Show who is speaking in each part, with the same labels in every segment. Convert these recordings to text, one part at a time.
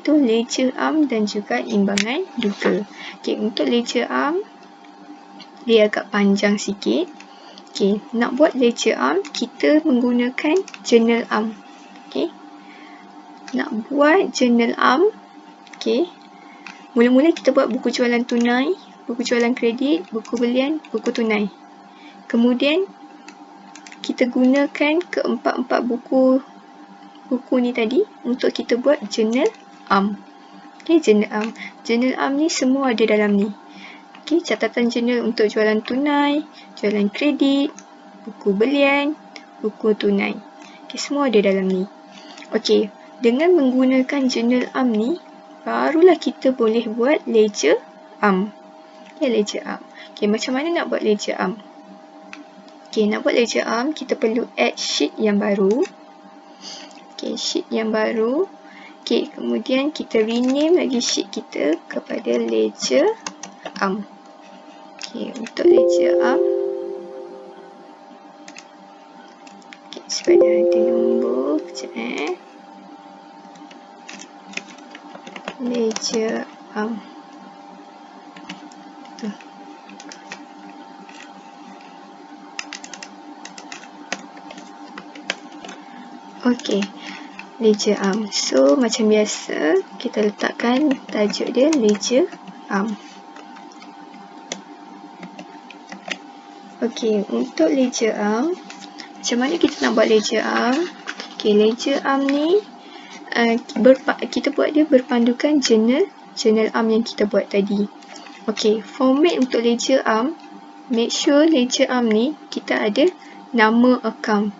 Speaker 1: iaitu ledger am dan juga imbangan duga. Okey, untuk ledger am dia agak panjang sikit. Okey, nak buat ledger am kita menggunakan journal am. Okey. Nak buat journal am, okey. Mula-mula kita buat buku jualan tunai, buku jualan kredit, buku belian, buku tunai. Kemudian kita gunakan keempat-empat buku ni tadi untuk kita buat journal am. Okey, journal am. Journal am ni semua ada dalam ni. Okey, catatan journal untuk jualan tunai, jualan kredit, buku belian, buku tunai. Okey, semua ada dalam ni. Okey, dengan menggunakan journal am ni, barulah kita boleh buat ledger am. Okey, ledger am. Okey, macam mana nak buat ledger am? Okey, nak buat ledger am, kita perlu add sheet yang baru. Okey, sheet yang baru. Okey, kemudian kita rename lagi sheet kita kepada ledger am. Okey, untuk ledger am. Okey, supaya ada nombor. Sekejap ledger am. Okey, ledger am. So, macam biasa, kita letakkan tajuk dia ledger am. Okey, untuk ledger am, macam mana kita nak buat ledger am? Okey, ledger am ni kita buat dia berpandukan journal am yang kita buat tadi. Okey, format untuk ledger am, make sure ledger am ni kita ada nama account.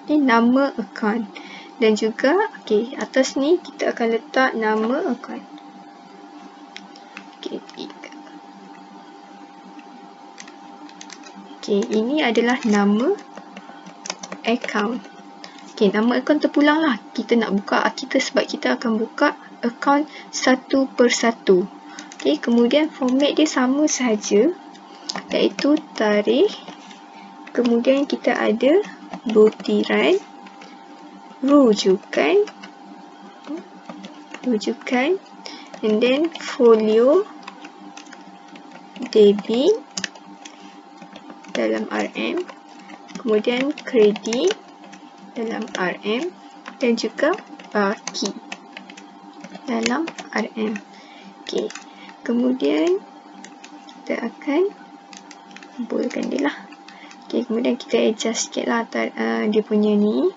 Speaker 1: Okey, nama account. Dan juga, okey, atas ni kita akan letak nama account. Okey, ini adalah nama account. Okey, nama account terpulang lah. Kita nak buka kita sebab kita akan buka account satu persatu. Okey, kemudian format dia sama sahaja, iaitu tarikh. Kemudian kita ada butiran, rujukan, and then folio, debit dalam RM, kemudian kredit dalam RM, dan juga baki dalam RM. Okey, kemudian kita akan kumpulkan dia lah. Okey, kemudian kita adjust sikit lah dia punya ni.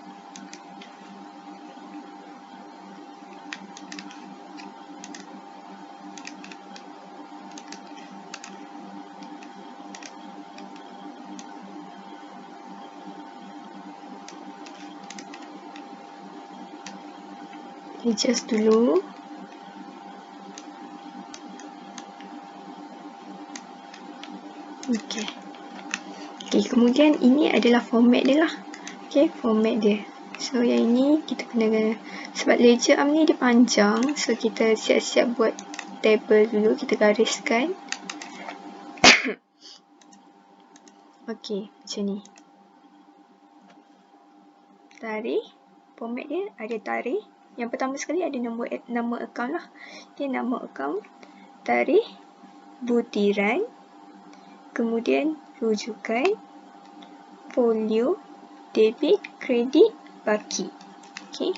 Speaker 1: Adjust dulu. Okey. Okey, kemudian ini adalah format dia lah. Okey, format dia. So, yang ini kita kena, sebab ledger am ni dia panjang, so kita siap-siap buat table dulu, kita gariskan. Okey, macam ni. Tarikh, format dia ada tarikh. Yang pertama sekali ada nama account lah. Okey, nama account, tarikh, butiran, kemudian rujukan, folio, debit, kredit, baki. Okey.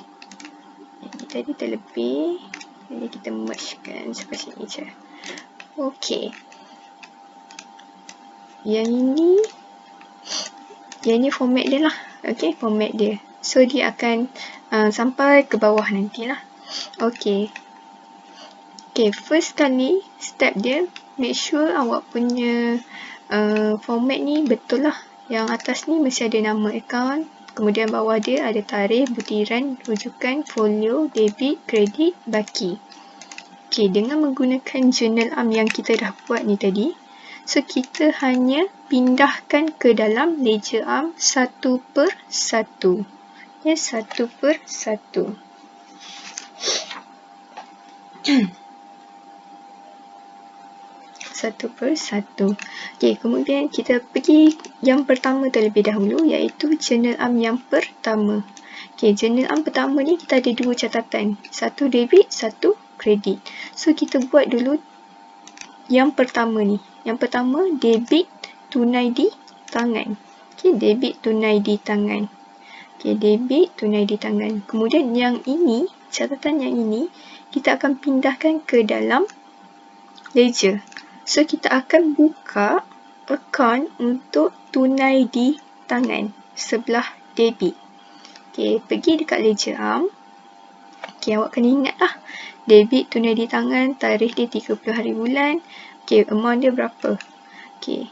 Speaker 1: Ini tadi terlebih. Jadi kita mergekan seperti ini je. Okey. Yang ini format dia lah. Okey, format dia. So, dia akan sampai ke bawah nantilah. Okey. Okey, first kali step dia, make sure awak punya format ni betul lah. Yang atas ni mesti ada nama account, kemudian bawah dia ada tarikh, butiran, rujukan, folio, debit, kredit, baki. Okey, dengan menggunakan journal am yang kita dah buat ni tadi, so kita hanya pindahkan ke dalam ledger am satu per satu. Ya, satu per satu. Satu per satu. Okey, kemudian kita pergi yang pertama terlebih dahulu, iaitu journal am yang pertama. Okey, journal am pertama ni kita ada dua catatan. Satu debit, satu kredit. So kita buat dulu yang pertama ni. Yang pertama debit tunai di tangan. Okay, debit tunai di tangan. Okay, debit tunai di tangan. Kemudian yang ini, catatan yang ini, kita akan pindahkan ke dalam ledger. So kita akan buka akaun untuk tunai di tangan sebelah debit. Okay, pergi dekat ledger arm. Okay, awak kena ingat lah. Debit tunai di tangan, tarikh dia 30 hari bulan. Okay, amount dia berapa. Okay,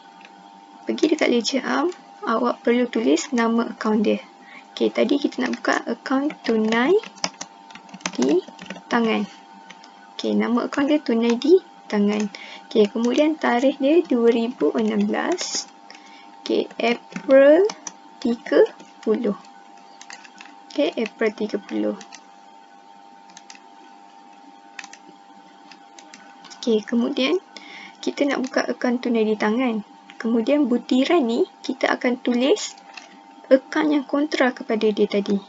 Speaker 1: pergi dekat ledger arm. Awak perlu tulis nama akaun dia. Okay, tadi kita nak buka akaun tunai di tangan. Okay, nama akaun dia tunai di tangan. Okay, kemudian tarikh dia 2016. Okay, April 30. Okay, April 30. Okay, kemudian kita nak buka akaun tunai di tangan. Kemudian butiran ni kita akan tulis akaun yang kontra kepada dia tadi.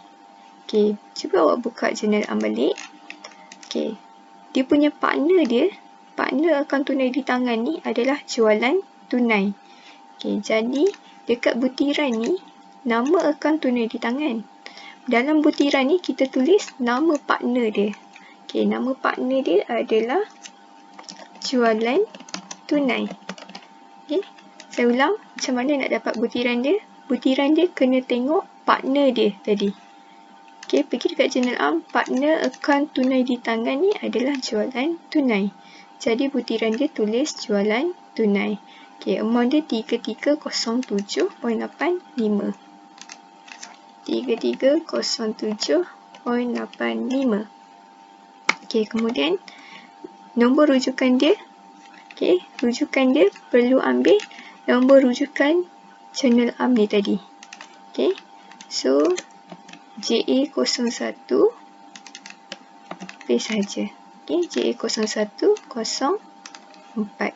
Speaker 1: Okay, cuba awak buka jurnal am balik. Okay, dia punya partner akaun tunai di tangan ni adalah jualan tunai. Okay, jadi dekat butiran ni nama akaun tunai di tangan. Dalam butiran ni kita tulis nama partner dia. Okay, nama partner dia adalah jualan tunai. Okay, saya ulang macam mana nak dapat butiran dia. Butiran dia kena tengok partner dia tadi. Okay, pergi dekat jurnal am. Partner akaun tunai di tangan ni adalah jualan tunai. Jadi butiran dia tulis jualan tunai. Okay, amount dia 3307.85. 3307.85. Okay, kemudian nombor rujukan dia. Okay, rujukan dia perlu ambil nombor rujukan jurnal am ni tadi. Okay, so JA01 paste saja. Okay, JA0104.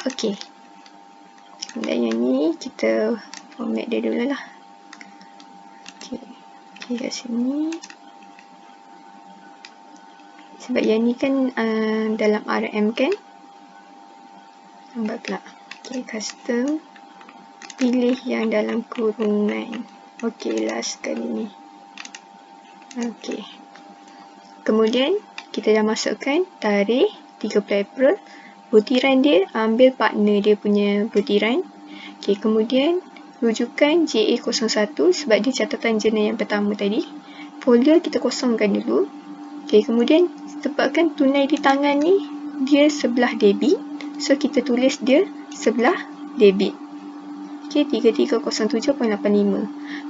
Speaker 1: Okay. Dan yang ni kita format dia dulu lah. Okay, kat sini. Sebab yang ni kan dalam RM kan. Lambat pula. Okay, custom. Pilih yang dalam kurungan. Okay, last kali ni. Okay. Kemudian kita dah masukkan tarikh 30 April. Butiran dia ambil partner dia punya butiran. Okay, kemudian rujukan JA01 sebab dia catatan jurnal yang pertama tadi. Folder kita kosongkan dulu. Okay, kemudian sebabkan tunai di tangan ni dia sebelah debit. So kita tulis dia sebelah debit. Okay, 3307.85.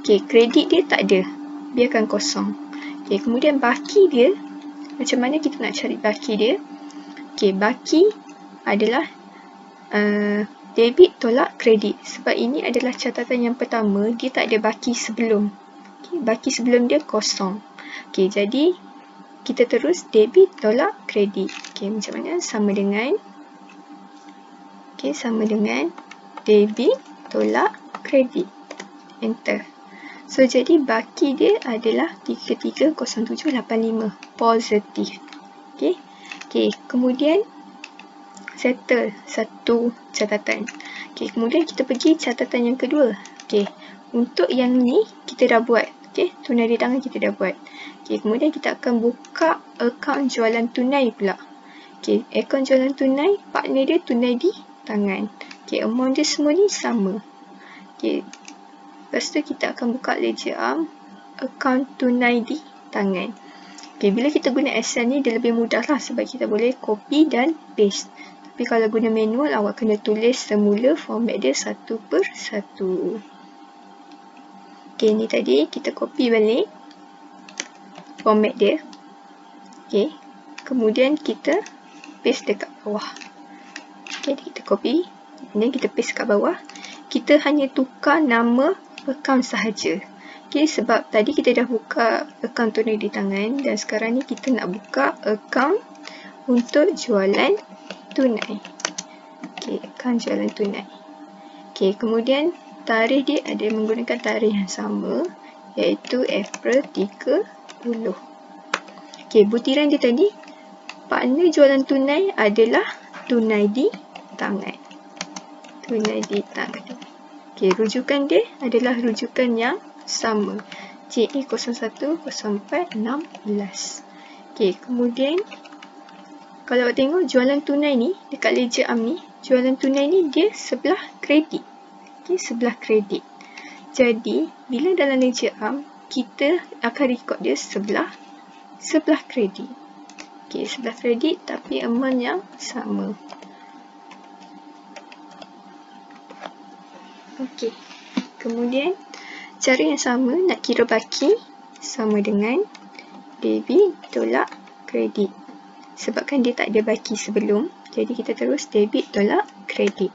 Speaker 1: Okay, kredit dia tak ada. Biarkan kosong. Okay, kemudian baki dia. Macam mana kita nak cari baki dia? Okay, baki adalah debit tolak kredit. Sebab ini adalah catatan yang pertama. Dia tak ada baki sebelum. Okay, baki sebelum dia kosong. Okay, jadi kita terus debit tolak kredit. Okay, macam mana? Sama dengan debit tolak kredit. Enter. So, jadi baki dia adalah 330785. Positif. Okay. Okay, kemudian settle satu catatan. Okay, kemudian kita pergi catatan yang kedua. Okay, untuk yang ni kita dah buat. Okay, tunai di tangan kita dah buat. Okay, kemudian kita akan buka akaun jualan tunai pula. Okay, akaun jualan tunai, partner dia tunai di tangan. Okay, amount dia semua ni sama. Okay, lepas tu kita akan buka ledger arm, akaun tunai di tangan. Okay, bila kita guna Excel ni dia lebih mudah lah sebab kita boleh copy dan paste. Tapi kalau guna manual, awak kena tulis semula format dia satu per satu. Okay, ni tadi kita copy balik format dia. Okay, kemudian kita paste dekat bawah. Okay, kita copy, kemudian kita paste kat bawah. Kita hanya tukar nama akaun sahaja. Okay, sebab tadi kita dah buka akaun tunai di tangan dan sekarang ni kita nak buka akaun untuk jualan tunai. Okay, akaun jualan tunai. Okay, kemudian tarikh dia ada menggunakan tarikh yang sama iaitu April 30. Okey, butiran dia tadi, partner jualan tunai adalah tunai di tangan. Tunai di tangan. Okey, rujukan dia adalah rujukan yang sama. JA010416. Okey, kemudian kalau awak tengok jualan tunai ni, dekat ledger am ni, jualan tunai ni dia sebelah kredit. Okey, sebelah kredit. Jadi, bila dalam ledger am, kita akan record dia sebelah kredit. Okey, sebelah kredit tapi amount yang sama. Okey, kemudian cara yang sama nak kira baki sama dengan debit tolak kredit. Sebabkan dia tak ada baki sebelum, jadi kita terus debit tolak kredit.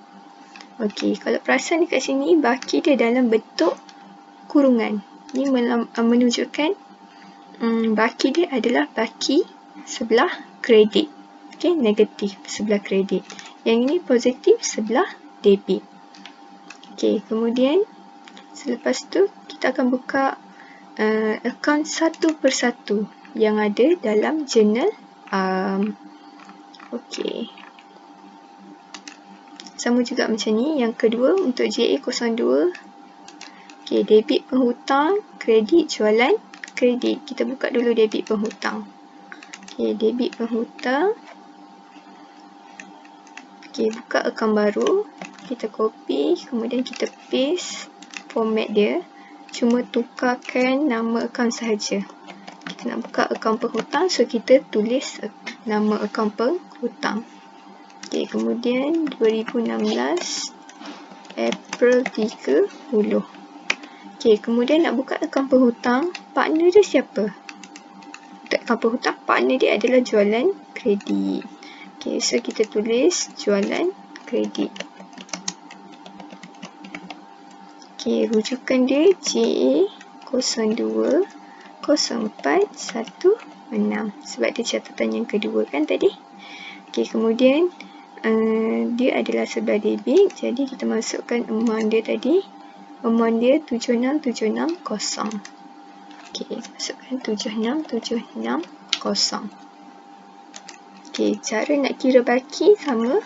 Speaker 1: Okey, kalau perasan dekat sini, baki dia dalam bentuk kurungan. Ini menunjukkan baki dia adalah baki sebelah kredit. Okey, negatif sebelah kredit. Yang ini positif sebelah debit. Okey, kemudian selepas tu kita akan buka akaun satu persatu yang ada dalam jurnal. Okey. Sama juga macam ni. Yang kedua untuk JA02. Okey, debit penghutang, kredit jualan kredit. Kita buka dulu debit penghutang. Okey, debit penghutang. Okey, buka akaun baru. Kita copy, kemudian kita paste format dia. Cuma tukarkan nama akaun sahaja. Kita nak buka akaun penghutang, so kita tulis nama akaun penghutang. Okey, kemudian 2016 April 30. Okey, kemudian nak buka akaun penghutang, partner dia siapa? Untuk akaun penghutang, partner dia adalah jualan kredit. Okey, so kita tulis jualan kredit. Okey, rujukan dia JA020416 sebab dia catatan yang kedua kan tadi. Okey, kemudian dia adalah sebelah debit, jadi kita masukkan amount dia tadi. Amount dia 76760. Okey, masukkan 76760. Okey, cara nak kira baki sama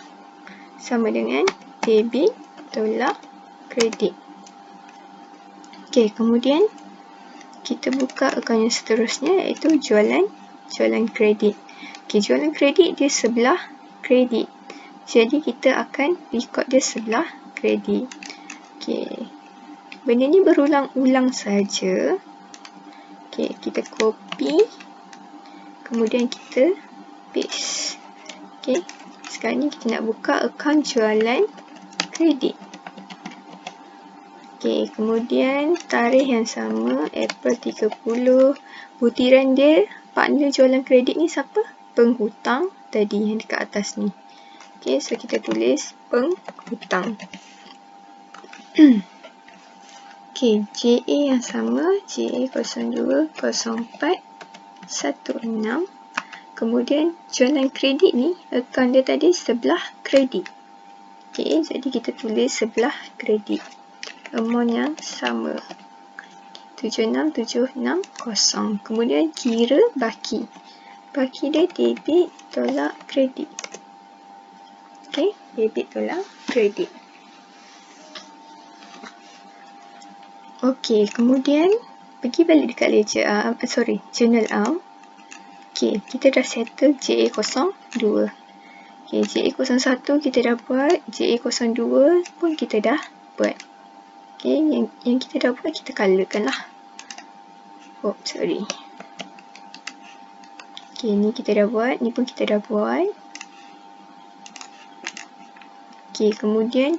Speaker 1: dengan debit tolak kredit. Okey, kemudian kita buka akaun yang seterusnya iaitu jualan kredit. Okey, jualan kredit dia sebelah kredit. Jadi kita akan record dia sebelah kredit. Okey. Benda ni berulang-ulang saja. Okey, kita copy. Kemudian kita paste. Okey. Sekarang ni kita nak buka akaun jualan kredit. Okey, kemudian tarikh yang sama, April 30. Butiran dia, partner jualan kredit ni siapa? Penghutang tadi yang dekat atas ni. Okey, so kita tulis penghutang. Okey, JA yang sama, JA020416. Kemudian jualan kredit ni, akaun dia tadi sebelah kredit. Okey, jadi kita tulis sebelah kredit. Amount yang sama 76760. Kemudian kira baki. Baki dia debit tolak kredit. Okey, debit tolak kredit. Okey, kemudian pergi balik dekat ledger journal am. Okey, kita dah settle JA02. Okey, JA01 kita dah buat, JA02 pun kita dah buat. Okey, yang kita dah buat kita colorkan lah. Oh, sorry. Okey, ni kita dah buat, ni pun kita dah buat. Okey, kemudian